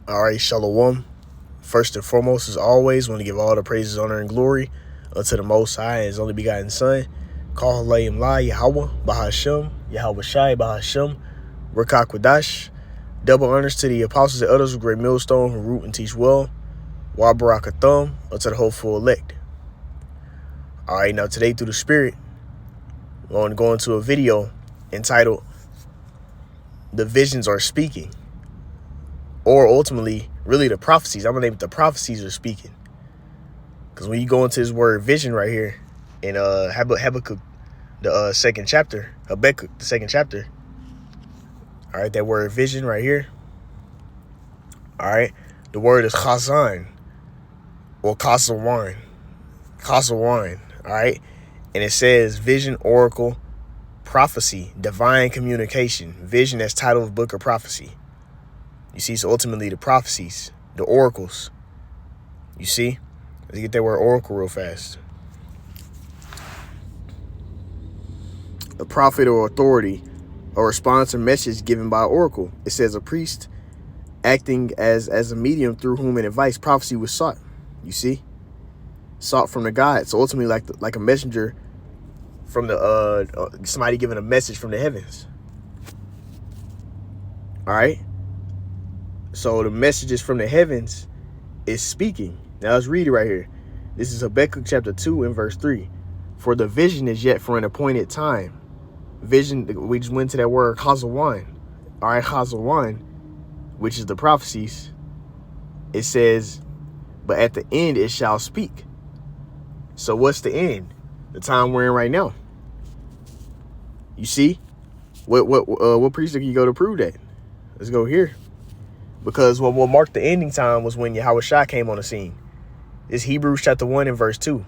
All right, Shalom. First and foremost, as always, want to give all the praises, honor, and glory unto the Most High and His only begotten Son. Call Halayim La Yahweh Bahashem Yahweh Shai Bahashem Rakak Wadash. Double honors to the apostles and elders of Great Millstone who root and teach well. Wa Barakathum unto the hopeful elect. All right, now today through the Spirit, we're going to go into a video entitled "The Visions Are Speaking," or ultimately, really the prophecies. I'm going to name it "The Prophecies Are Speaking." Because when you go into this word vision right here in Habakkuk, the second chapter, Habakkuk, the second chapter. All right, that word vision right here. All right, the word is chazan or kasawan. Kasawan, all right? And it says vision, oracle, prophecy, divine communication. Vision as title of book of prophecy. You see, so ultimately the prophecies, the oracles. You see? Let's get that word oracle real fast. A prophet or authority, a response or message given by oracle. It says a priest acting as a medium through whom an advice prophecy was sought. You see? Sought from the God. So ultimately like a messenger from the somebody giving a message from the heavens. All right? So the messages from the heavens is speaking. Now let's read it right here. This is Habakkuk chapter 2 and verse 3. For the vision is yet for an appointed time. Vision, we just went to that word chazawan. All right, chazawan, which is the prophecies. It says, but at the end it shall speak. So what's the end? The time we're in right now. You see? What priest can you go to prove that? Let's go here. Because what marked the ending time was when Yahweh Shai came on the scene. It's Hebrews chapter 1 and verse 2.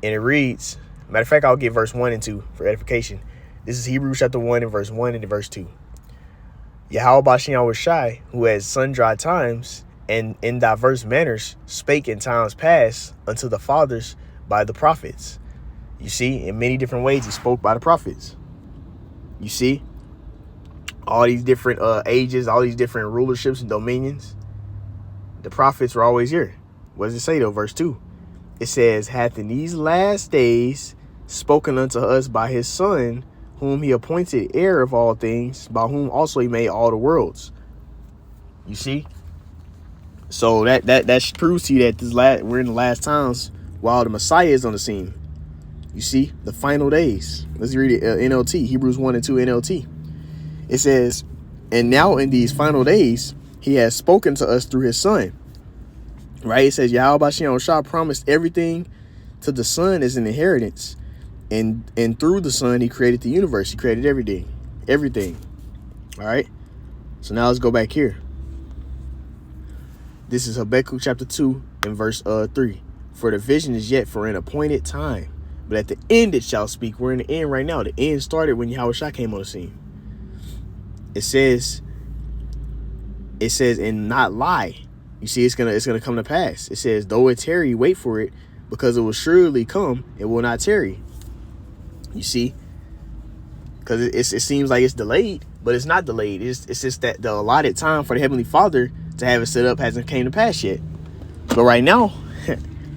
And it reads, matter of fact, I'll get verse 1 and 2 for edification. This is Hebrews chapter 1 and verse 1 and verse 2. Yahweh Bashem Yahweh Shai, who at sundry times and in diverse manners spake in times past unto the fathers by the prophets. You see, in many different ways he spoke by the prophets. You see, all these different ages, all these different rulerships and dominions. The prophets were always here. What does it say though? Verse 2. It says, hath in these last days spoken unto us by his Son, whom he appointed heir of all things, by whom also he made all the worlds. You see? So that proves to you that we're in the last times while the Messiah is on the scene. You see? The final days. Let's read it, NLT, Hebrews 1 and 2 NLT. It says, and now in these final days, he has spoken to us through his Son. Right? It says, Yahweh Bashem Shah promised everything to the Son as an inheritance. And through the Son, he created the universe. He created everything. Everything. All right? So now let's go back here. This is Habakkuk chapter 2 and verse 3. For the vision is yet for an appointed time, but at the end it shall speak. We're in the end right now. The end started when Yahweh Shai came on the scene. It says, and not lie. You see, it's gonna come to pass. It says, though it tarry, wait for it, because it will surely come, it will not tarry. You see, because it seems like it's delayed, but it's not delayed. It's just that the allotted time for the Heavenly Father to have it set up hasn't came to pass yet. But right now,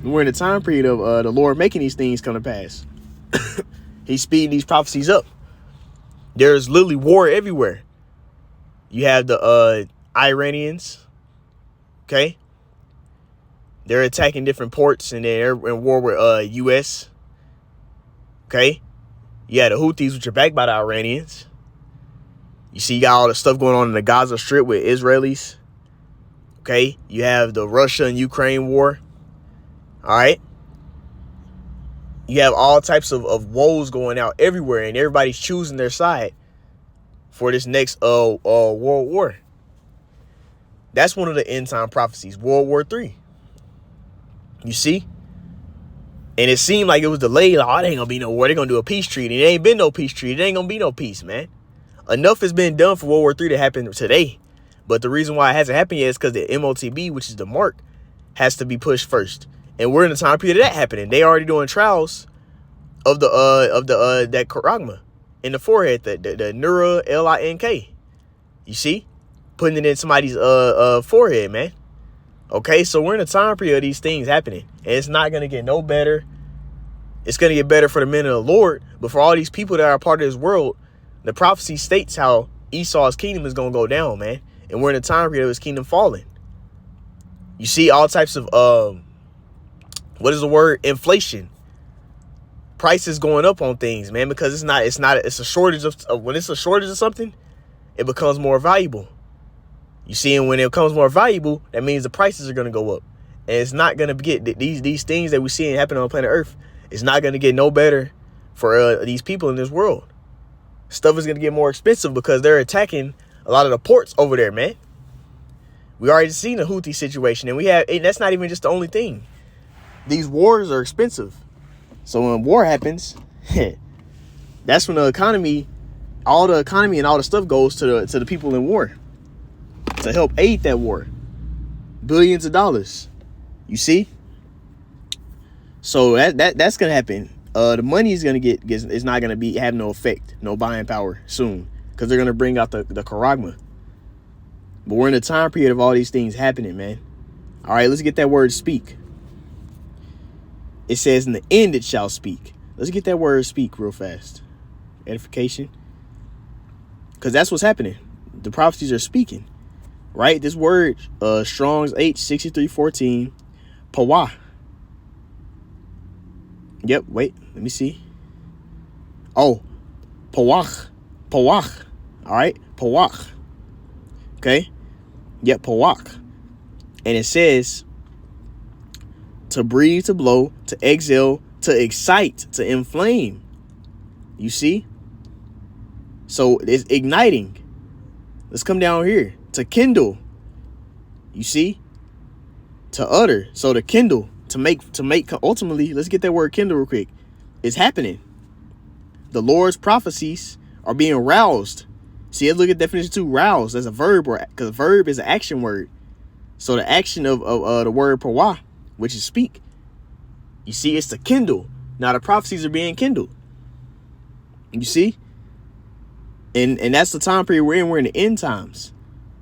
we're in the time period of the Lord making these things come to pass. He's speeding these prophecies up. There's literally war everywhere. You have the Iranians. Okay. They're attacking different ports and they're in war with U.S. Okay. Yeah, the Houthis, which are backed by the Iranians. You see, you got all the stuff going on in the Gaza Strip with Israelis. Okay. You have the Russia and Ukraine war. All right. You have all types of woes going out everywhere, and everybody's choosing their side for this next world war. That's one of the end time prophecies, World War III. You see? And it seemed like it was delayed. Like, oh, there ain't gonna be no war. They're gonna do a peace treaty. It ain't been no peace treaty. There ain't gonna be no peace, man. Enough has been done for World War III to happen today. But the reason why it hasn't happened yet is because the MOTB, which is the mark, has to be pushed first. And we're in the time period of that happening. They already doing trials of that charagma in the forehead, the Nura Link. You see? putting it in somebody's forehead, man. Okay, so we're in a time period of these things happening, and it's not going to get no better. It's going to get better for the men of the Lord, but for all these people that are part of this world, the prophecy states how Esau's kingdom is going to go down, man, and we're in a time period of his kingdom falling. You see all types of what is the word? Inflation. Prices going up on things, man, because it's a shortage of when it's a shortage of something, it becomes more valuable. You see, and when it becomes more valuable, that means the prices are going to go up. And it's not going to get these things that we see happening on planet Earth. It's not going to get no better for these people in this world. Stuff is going to get more expensive because they're attacking a lot of the ports over there, man. We already seen the Houthi situation, and that's not even just the only thing. These wars are expensive. So when war happens, that's when all the economy and all the stuff goes to the people in war to help aid that war. Billions of dollars. You see? So that's gonna happen. The money is gonna it's not gonna have no effect, no buying power soon, because they're gonna bring out the charagma. But we're in a time period of all these things happening, man. All right, let's get that word speak. It says in the end it shall speak. Let's get that word speak real fast. Edification. Because that's what's happening. The prophecies are speaking. Right? This word, Strong's H6314, Pawah. Yep, wait, let me see. Oh, Pawach. Pawach. All right, Pawach. Okay? Yep, Pawach. And it says to breathe, to blow, to exhale, to excite, to inflame. You see? So it's igniting. Let's come down here. To kindle. You see? To utter. So to kindle, to make, ultimately, let's get that word kindle real quick. It's happening. The Lord's prophecies are being roused. See, let's look at definition 2, roused as a verb, because verb is an action word. So the action of the word pawah, which is speak. You see, it's to kindle. Now the prophecies are being kindled. You see? And that's the time period we're in. We're in the end times.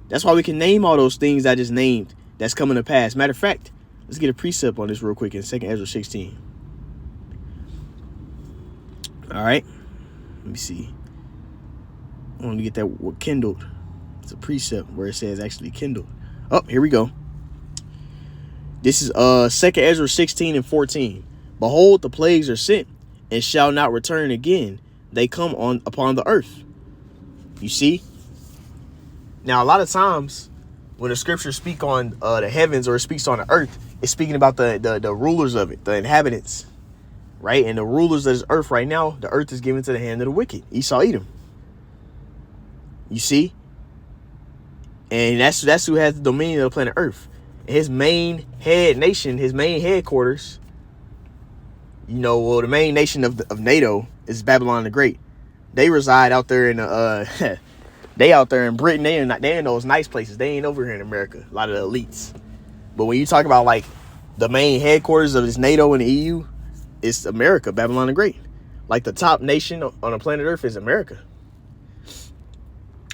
That's why we can name all those things I just named that's coming to pass. Matter of fact, let's get a precept on this real quick in 2 Ezra 16. All right. Let me see. I want to get that word kindled. It's a precept where it says actually kindled. Oh, here we go. This is 2 Ezra 16 and 14. Behold, the plagues are sent and shall not return again. They come upon the earth. You see? Now, a lot of times when the scriptures speak on the heavens or it speaks on the earth, it's speaking about the rulers of it, the inhabitants, right? And the rulers of this earth right now, the earth is given to the hand of the wicked, Esau, Edom. You see? And that's who has the dominion of the planet Earth. His main head nation, his main headquarters, you know, well, the main nation of NATO is Babylon the Great. They reside out there in they out there in Britain. They in those nice places. They ain't over here in America. A lot of the elites. But when you talk about like the main headquarters of this NATO and the EU, it's America, Babylon the Great. Like the top nation on the planet Earth is America.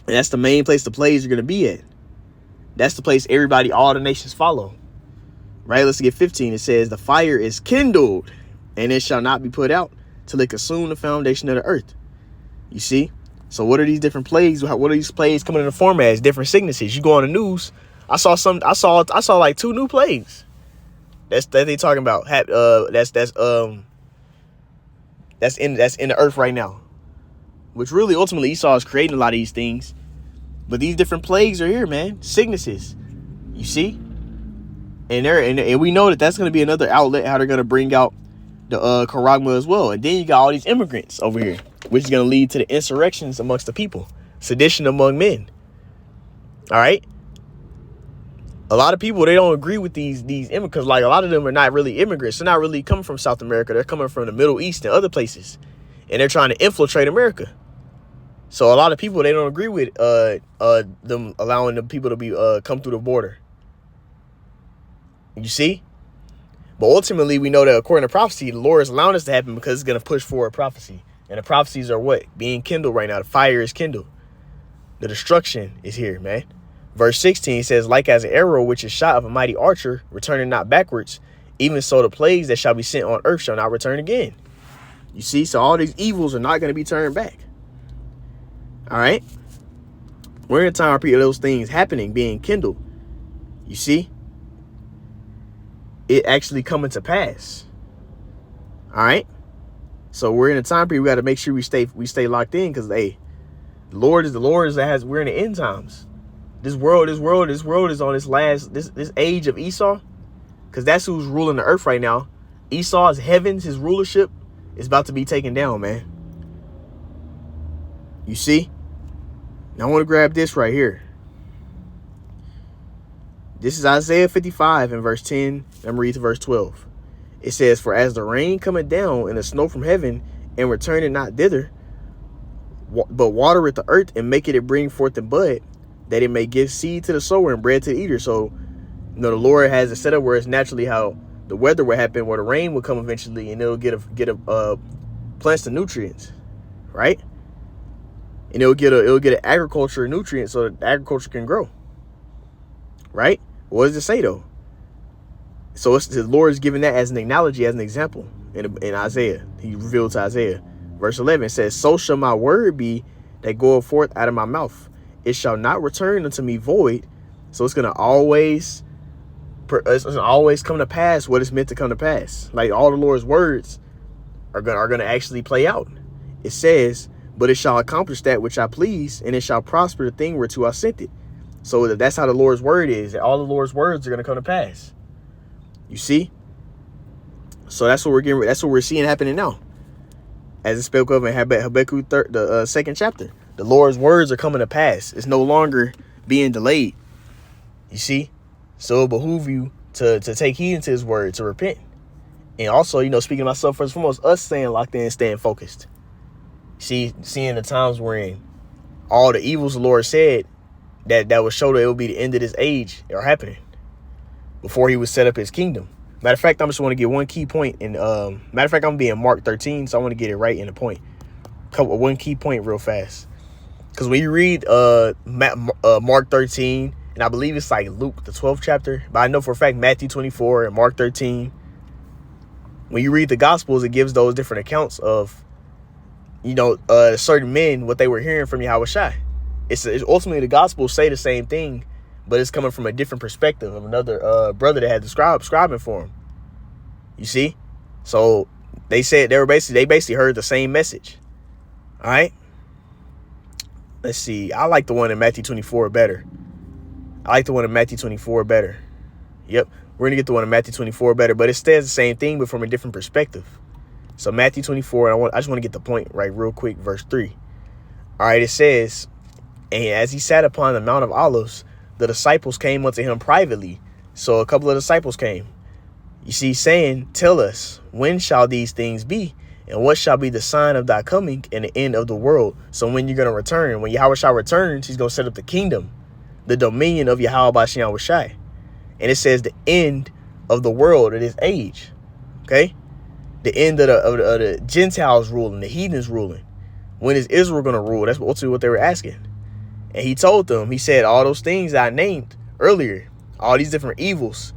And that's the main place the plagues are going to be at. That's the place all the nations follow. Right? Let's get 15. It says, the fire is kindled, and it shall not be put out till it consume the foundation of the earth. You see? So what are these different plagues? What are these plagues coming in the form as? Different sicknesses. You go on the news. I saw like 2 new plagues. That they talking about. That's in the earth right now. Which really ultimately Esau is creating a lot of these things. But these different plagues are here, man. Sicknesses. You see? And we know that that's going to be another outlet how they're going to bring out the charagma as well. And then you got all these immigrants over here, which is going to lead to the insurrections amongst the people. Sedition among men. All right? A lot of people, they don't agree with these immigrants. Like, a lot of them are not really immigrants. They're not really coming from South America. They're coming from the Middle East and other places. And they're trying to infiltrate America. So a lot of people, they don't agree with them allowing the people to be come through the border. You see? But ultimately, we know that according to prophecy, the Lord is allowing this to happen because it's going to push forward prophecy. And the prophecies are what? Being kindled right now. The fire is kindled. The destruction is here, man. Verse 16 says, like as an arrow which is shot of a mighty archer, returning not backwards, even so the plagues that shall be sent on earth shall not return again. You see, so all these evils are not going to be turned back. All right. We're in a time of those things happening, being kindled. You see, it actually coming to pass. All right. So we're in a time period. We got to make sure we stay locked in, because the Lord is we're in the end times. This world is on this age of Esau, because that's who's ruling the earth right now. Esau's heavens, his rulership is about to be taken down, man. You see? Now I want to grab this right here. This is Isaiah 55 and verse 10. I'm going to read to verse 12. It says, for as the rain cometh down and the snow from heaven, and returneth not thither, but watereth the earth and maketh it bring forth the bud, that it may give seed to the sower and bread to the eater. So, you know, the Lord has it set up where it's naturally how the weather would happen, where the rain will come eventually, and it'll get plants the nutrients, right? And it'll get an agriculture nutrient so that agriculture can grow, right? What does it say though? So the Lord is giving that as an analogy, as an example in Isaiah. He revealed to Isaiah. Verse 11 says, so shall my word be that goeth forth out of my mouth. It shall not return unto me void. So it's gonna always come to pass what it's meant to come to pass. Like all the Lord's words are gonna actually play out. It says, but it shall accomplish that which I please, and it shall prosper the thing whereto I sent it. So that's how the Lord's word is. That all the Lord's words are gonna come to pass. You see? So that's what we're seeing happening now. As it spoke of in Habakkuk, the second chapter. The Lord's words are coming to pass. It's no longer being delayed. You see? So it behoove you to take heed into his word, to repent. And also, you know, speaking of myself first and foremost, us staying locked in, staying focused. See, seeing the times we're in, all the evils the Lord said that would show that it will be the end of this age are happening before he would set up his kingdom. Matter of fact, I just want to get one key point. And matter of fact, I'm being Mark 13, so I want to get it right in the point. One key point real fast. Because when you read Mark 13, and I believe it's like Luke, the 12th chapter, but I know for a fact Matthew 24 and Mark 13, when you read the Gospels, it gives those different accounts of, you know, certain men, what they were hearing from Yahushua. It's ultimately the Gospels say the same thing, but it's coming from a different perspective of another brother that had scribing for him. You see? So they said they basically heard the same message. All right. Let's see. I like the one in Matthew 24 better. Yep. We're going to get the one in Matthew 24 better, but it says the same thing, but from a different perspective. So Matthew 24, and I just want to get the point right real quick. Verse 3. All right. It says, and as he sat upon the Mount of Olives, the disciples came unto him privately. So a couple of disciples came, you see, saying, tell us, when shall these things be? And what shall be the sign of thy coming and the end of the world? So when you're going to return, when Yahushua returns, he's going to set up the kingdom, the dominion of Yahweh Bashem Yahushai. And it says the end of the world of this age. Okay. The end of the Gentiles ruling, the heathens ruling. When is Israel going to rule? That's ultimately what they were asking. And he told them, he said, all those things I named earlier, all these different evils.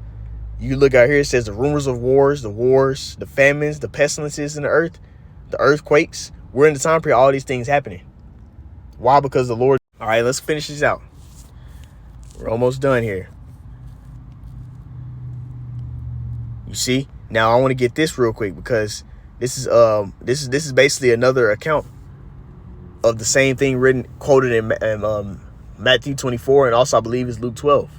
You look out here, it says the rumors of wars, the famines, the pestilences in the earth, the earthquakes. We're in the time period, all these things happening. Why? Because the Lord. All right, let's finish this out. We're almost done here. You see? Now I want to get this real quick, because this is basically another account of the same thing quoted in Matthew 24, and also I believe it's Luke 12.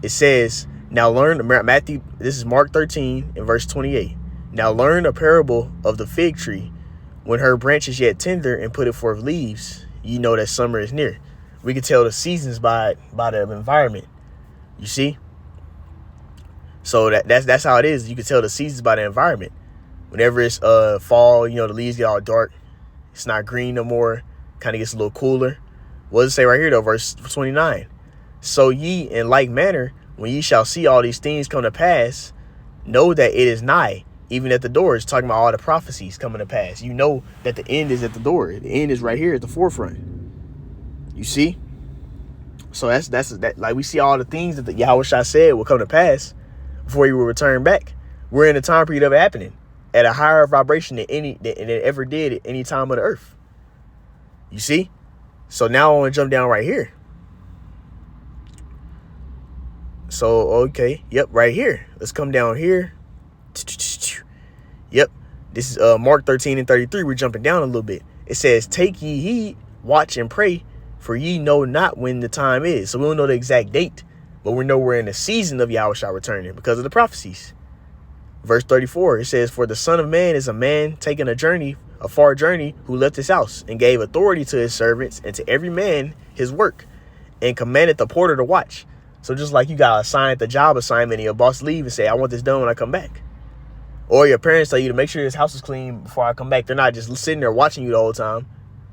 It says, now learn, Matthew, this is Mark 13 and verse 28. Now learn a parable of the fig tree. When her branch is yet tender and put it forth leaves, you know that summer is near. We can tell the seasons by the environment. You see? So that's how it is. You can tell the seasons by the environment. Whenever it's fall, you know, the leaves get all dark. It's not green no more. Kind of gets a little cooler. What does it say right here though? Verse 29. So ye in like manner, when ye shall see all these things come to pass, know that it is nigh, even at the door. It's talking about all the prophecies coming to pass. You know that the end is at the door. The end is right here at the forefront. You see? So that's that. Like we see all the things that the Yahweh Shah said will come to pass before he will return back. We're in a time period of it happening at a higher vibration than it ever did at any time of the earth. You see? So now I want to jump down right here. So, okay. Yep, right here. Let's come down here. Yep. This is Mark 13 and 33. We're jumping down a little bit. It says, take ye heed, watch and pray, for ye know not when the time is. So we don't know the exact date, but we know we're in the season of Yahweh Shah returning because of the prophecies. Verse 34, it says, for the Son of Man is a man taking a far journey, who left his house and gave authority to his servants and to every man his work, and commanded the porter to watch. So just like you got assigned the job assignment and your boss leave and say, I want this done when I come back. Or your parents tell you to make sure this house is clean before I come back. They're not just sitting there watching you the whole time.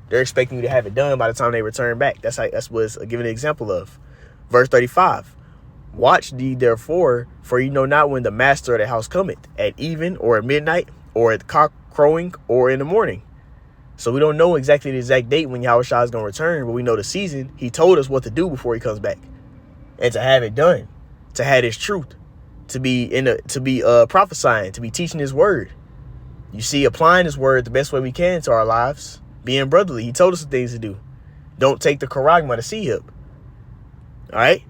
They're expecting you to have it done by the time they return back. That's what it's giving an example of. Verse 35. Watch thee therefore, for you know not when the master of the house cometh, at even or at midnight, or at the cock crowing, or in the morning. So we don't know exactly the exact date when Yahweh Shah is going to return, but we know the season. He told us what to do before he comes back, and to have it done, to have his truth, to be prophesying, to be teaching his word. You see, applying his word the best way we can to our lives, being brotherly. He told us the things to do. Don't take the charagma to see him. All right.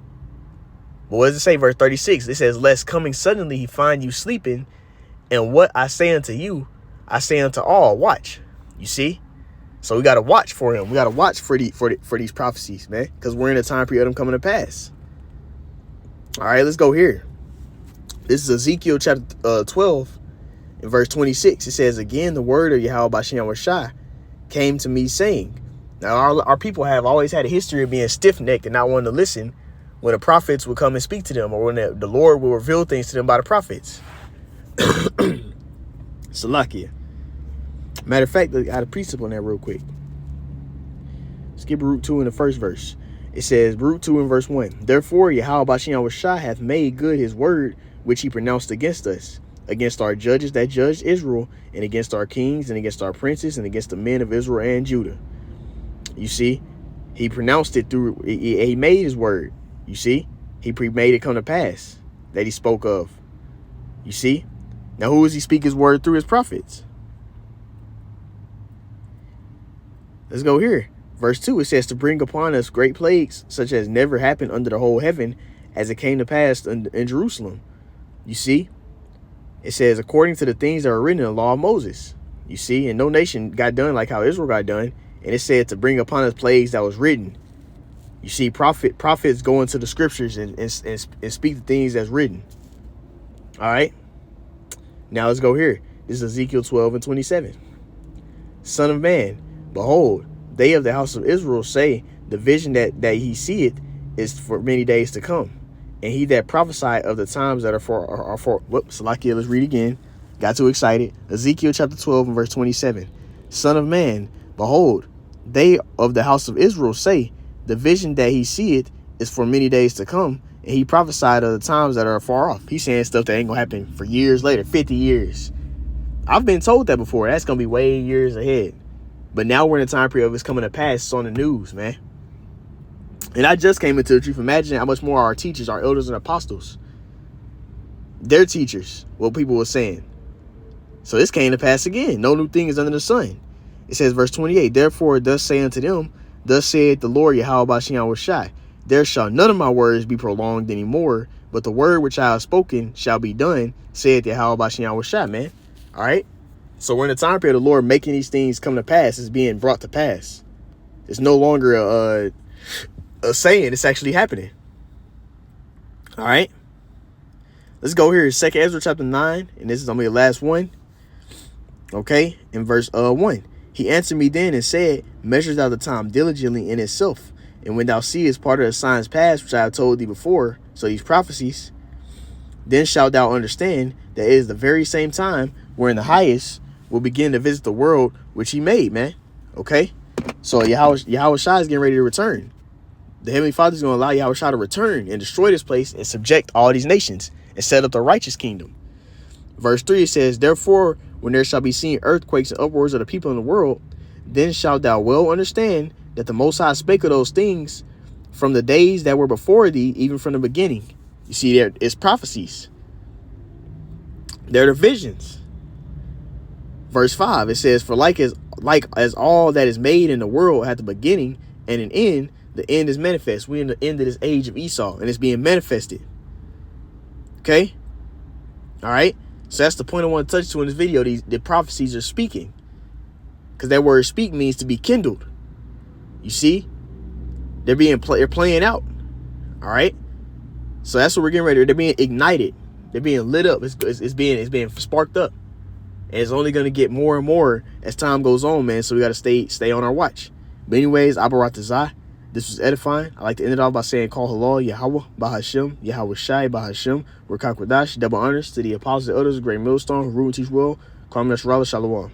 But what does it say? Verse 36, it says, lest coming suddenly he find you sleeping, and what I say unto you, I say unto all, watch. You see? So we got to watch for him. We got to watch for these prophecies, man, because we're in a time period of them coming to pass. All right, let's go here. This is Ezekiel chapter 12 and verse 26. It says, again, the word of Yahweh Bashem Shai came to me saying. Now, our people have always had a history of being stiff-necked and not wanting to listen when the prophets would come and speak to them, or when the Lord will reveal things to them by the prophets. Salakia. Matter of fact, I had a precept on that real quick. Skip root 2 in the first verse. It says, root 2 in verse 1. Therefore, Yahweh Bashem Shai hath made good his word, which he pronounced against us, against our judges that judged Israel, and against our kings, and against our princes, and against the men of Israel and Judah. You see, he pronounced it through, he made his word. You see, he made it come to pass that he spoke of. You see, now who does he speak his word through? His prophets. Let's go here. Verse 2, it says, to bring upon us great plagues, such as never happened under the whole heaven, as it came to pass in Jerusalem. You see, it says, according to the things that are written in the law of Moses. You see, and no nation got done like how Israel got done. And it said to bring upon us plagues that was written. You see, prophets go into the scriptures and speak the things that's written. All right. Now let's go here. This is Ezekiel 12 and 27. Son of man, behold, they of the house of Israel say, the vision that he seeth is for many days to come. And he that prophesied of the times that are for whoops, Salakia, let's read again. Got too excited. Ezekiel chapter 12 and verse 27. Son of man, behold, they of the house of Israel say, the vision that he seeth is for many days to come, and he prophesied of the times that are far off. He's saying stuff that ain't gonna happen for years later, 50 years. I've been told that before. That's gonna be way years ahead. But now we're in a time period of it's coming to pass. It's on the news, man. And I just came into the truth. Imagine how much more our teachers, our elders and apostles, their teachers, what people were saying. So this came to pass again. No new thing is under the sun. It says, verse 28, therefore thus say unto them, thus saith the Lord Yahweh Bashem Shai, there shall none of my words be prolonged any more, but the word which I have spoken shall be done, saith Yahweh Bashem Shai, man. All right. So we're in the time period of the Lord making these things come to pass. It's being brought to pass. It's no longer a saying. It's actually happening. All right. Let's go here. 2 Ezra chapter 9. And this is only the last one. Okay. In verse 1. He answered me then and said, measure thou the time diligently in itself. And when thou seest part of the signs past, which I have told thee before, so these prophecies, then shalt thou understand that it is the very same time wherein the highest will begin to visit the world which he made, man. Okay. So Yahweh Shai is getting ready to return. The Heavenly Father is going to allow Yahweh Shai to return and destroy this place and subject all these nations and set up the righteous kingdom. Verse 3, it says, therefore, when there shall be seen earthquakes and uproars of the people in the world, then shalt thou well understand that the Most High spake of those things from the days that were before thee, even from the beginning. You see, there it's prophecies. They're the visions. Verse 5, it says, for like as all that is made in the world had the beginning and an end, the end is manifest. We're in the end of this age of Esau, and it's being manifested. Okay? All right? So that's the point I want to touch to in this video. The prophecies are speaking. Because that word speak means to be kindled. You see? They're playing out. All right? So that's what we're getting ready. They're being ignited. They're being lit up. It's being sparked up. And it's only going to get more and more as time goes on, man. So we got to stay on our watch. But anyways, Abaratazah, this was edifying. I like to end it off by saying, call halal, Yahweh, Bahashim, Yahweh Shai, Bahashim, Rakakwadash, double honors to the apostles and elders, great millstone, who rule and teach well. Kwame Nasrallah, Shalom.